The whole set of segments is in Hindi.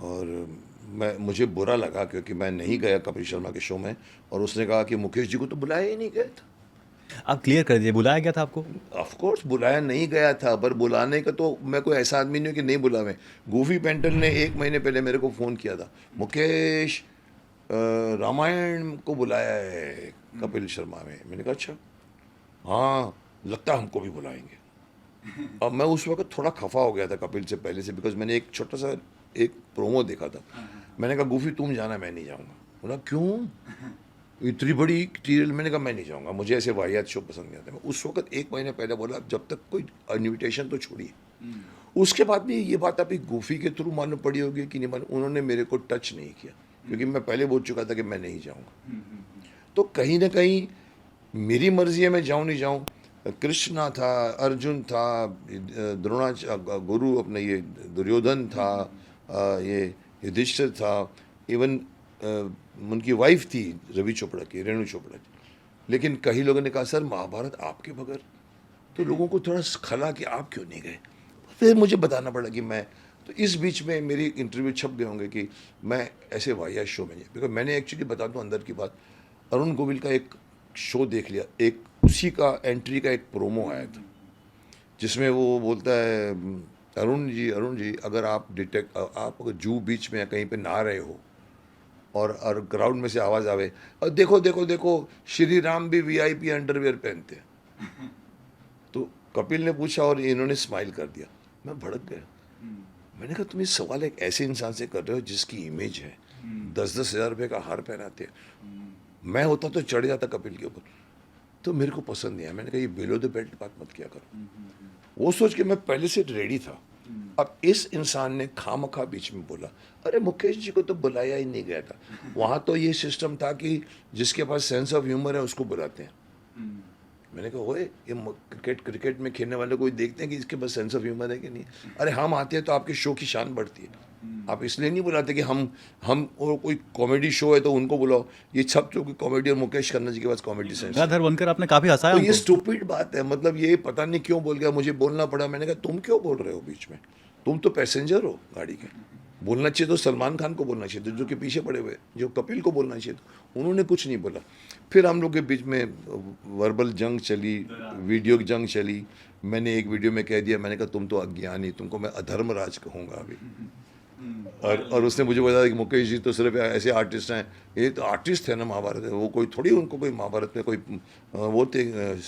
और मुझे बुरा लगा क्योंकि मैं नहीं गया कपिल शर्मा के शो में, और उसने कहा कि मुकेश जी को तो बुलाया ही नहीं गया था। आप क्लियर कर दीजिए, बुलाया गया था आपको? ऑफ कोर्स बुलाया नहीं गया था, पर बुलाने का तो मैं कोई ऐसा आदमी नहीं हूँ कि नहीं बुलावे। गूफी पेंटल ने 1 महीने पहले मेरे को फ़ोन किया था, मुकेश रामायण को बुलाया है कपिल शर्मा में। मैंने कहा अच्छा, हाँ लगता है हमको भी बुलाएंगे। अब मैं उस वक्त थोड़ा खफा हो गया था कपिल से पहले से, बिकॉज मैंने एक छोटा सा एक प्रोमो देखा था। मैंने कहा गूफी तुम जाना, मैं नहीं जाऊँगा। बोला क्यों, इतनी बड़ी टीरियल? मैंने कहा मैं नहीं जाऊँगा, मुझे ऐसे वाहियात शो पसंद नहीं आते। मैं उस वक्त 1 महीने पहले बोला जब तक कोई इन्विटेशन तो छोड़िए। उसके बाद भी ये बात अभी गूफी के थ्रू मालूम पड़ी होगी कि नहीं मालूम, उन्होंने मेरे को टच नहीं किया क्योंकि मैं पहले बोल चुका था कि मैं नहीं जाऊँगा। तो कहीं ना कहीं मेरी मर्जी है मैं जाऊँ नहीं जाऊँ। कृष्णा था, अर्जुन था, द्रोणाचार्य गुरु अपने ये दुर्योधन था, ये युधिष्ठिर था, इवन उनकी वाइफ थी रवि चोपड़ा की, रेणु चोपड़ा की। लेकिन कई लोगों ने कहा सर महाभारत आपके बगैर, तो लोगों को थोड़ा खला कि आप क्यों नहीं गए। फिर मुझे बताना पड़ा कि मैं, तो इस बीच में मेरी इंटरव्यू छप गए होंगे कि मैं ऐसे वाहियात शो में नहीं, बिकॉज मैंने एक्चुअली बता दूं अंदर की बात, अरुण गोविल का एक शो देख लिया, एक उसी का एंट्री का एक प्रोमो आया था जिसमें वो बोलता है अरुण जी अगर आप डिटेक्ट, आप अगर जू बीच में कहीं पे नहा रहे हो और ग्राउंड में से आवाज़ आवे और देखो देखो देखो श्री राम भी वीआईपी अंडरवेयर पहनते हैं, तो कपिल ने पूछा और इन्होंने स्माइल कर दिया। मैं भड़क गया। मैंने कहा तुम ये सवाल एक ऐसे इंसान से कर रहे हो जिसकी इमेज है, 10-10 हज़ार रुपये का हार पहनाते हैं। मैं होता तो चढ़ जाता कपिल के ऊपर, तो मेरे को पसंद नहीं आया। मैंने कहा ये बिलो द बेल्ट बात मत किया करो। वो सोच के मैं पहले से रेडी था। अब इस इंसान ने खामखा बीच में बोला, अरे मुकेश जी को तो बुलाया ही नहीं गया था। वहाँ तो ये सिस्टम था कि जिसके पास सेंस ऑफ ह्यूमर है उसको बुलाते हैं। मैंने कहा ओए ये क्रिकेट में खेलने वाले कोई देखते हैं कि इसके पास सेंस ऑफ ह्यूमर है कि नहीं। अरे हम आते हैं तो आपके शो की शान बढ़ती है, आप इसलिए नहीं बुलाते कि हम और कोई कॉमेडी शो है तो उनको बुलाओ। ये सब जो कॉमेडी और मुकेश खन्ना जी के पास कॉमेडी सेंस है। गंगाधर बनकर आपने काफ़ी हँसाया तो ये उनको। स्टूपिड बात है, मतलब ये पता नहीं क्यों बोल गया, मुझे बोलना पड़ा। मैंने कहा तुम क्यों बोल रहे हो बीच में, तुम तो पैसेंजर हो गाड़ी के। बोलना चाहिए तो सलमान खान को बोलना चाहिए, तो जो कि पीछे पड़े हुए, जो कपिल को बोलना चाहिए, तो उन्होंने कुछ नहीं बोला। फिर हम लोग के बीच में वर्बल जंग चली, वीडियो की जंग चली। मैंने एक वीडियो में कह दिया, मैंने कहा तुम तो अज्ञानी, तुमको मैं अधर्मराज कहूँगा अभी। और उसने मुझे बताया कि मुकेश जी तो सिर्फ ऐसे आर्टिस्ट हैं, ये तो आर्टिस्ट है ना महाभारत है, वो कोई थोड़ी उनको कोई महाभारत में कोई वो थे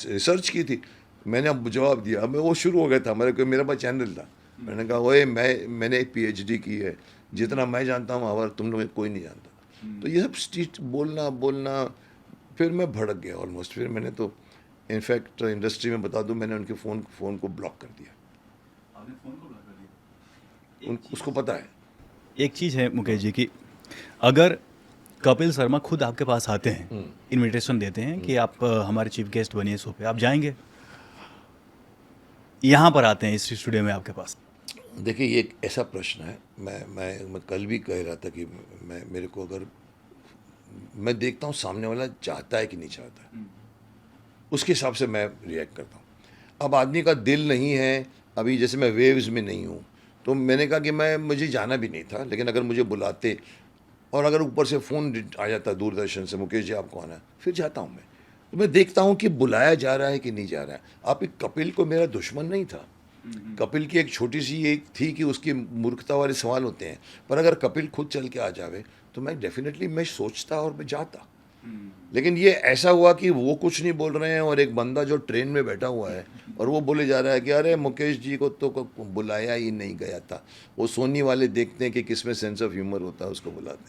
रिसर्च की थी। मैंने अब जवाब दिया, अब वो शुरू हो गया था, मेरे पास चैनल था। मैंने कहा ओए मैंने एक पीएचडी की है, जितना मैं जानता हूँ महाभारत तुम लोग कोई नहीं जानता। तो ये सब स्ट्रीट बोलना बोलना, फिर मैं भड़क गया ऑलमोस्ट। फिर मैंने तो इनफैक्ट इंडस्ट्री में बता दूं, मैंने उनके फ़ोन को ब्लॉक कर दिया। आपने फ़ोन को ब्लॉक कर दिया? उसको पता है। एक चीज़ है मुकेश जी की, अगर कपिल शर्मा खुद आपके पास आते हैं, इनविटेशन देते हैं कि आप हमारे चीफ गेस्ट बनिए शो पे, आप जाएंगे? यहाँ पर आते हैं इस स्टूडियो में आपके पास। देखिए ये एक ऐसा प्रश्न है, मैं कल भी कह रहा था कि मेरे को अगर मैं देखता हूँ सामने वाला चाहता है कि नहीं चाहता है, उसके हिसाब से मैं रिएक्ट करता हूँ। अब आदमी का दिल नहीं है, अभी जैसे मैं वेव्स में नहीं हूँ, तो मैंने कहा कि मुझे जाना भी नहीं था, लेकिन अगर मुझे बुलाते और अगर ऊपर से फ़ोन आ जाता दूरदर्शन से, मुकेश जी आपको आना है, फिर जाता हूँ मैं। तो मैं देखता हूँ कि बुलाया जा रहा है कि नहीं जा रहा है। आप एक कपिल को मेरा दुश्मन नहीं था, कपिल की एक छोटी सी एक थी कि उसकी मूर्खता वाले सवाल होते हैं, पर अगर कपिल खुद चल के आ जावे तो मैं डेफिनेटली मैं सोचता और मैं जाता। लेकिन ये ऐसा हुआ कि वो कुछ नहीं बोल रहे हैं और एक बंदा जो ट्रेन में बैठा हुआ है और वो बोले जा रहा है कि अरे मुकेश जी को तो बुलाया ही नहीं गया था। वो सोनी वाले देखते हैं कि किस में सेंस ऑफ ह्यूमर होता है, उसको बुलाते हैं।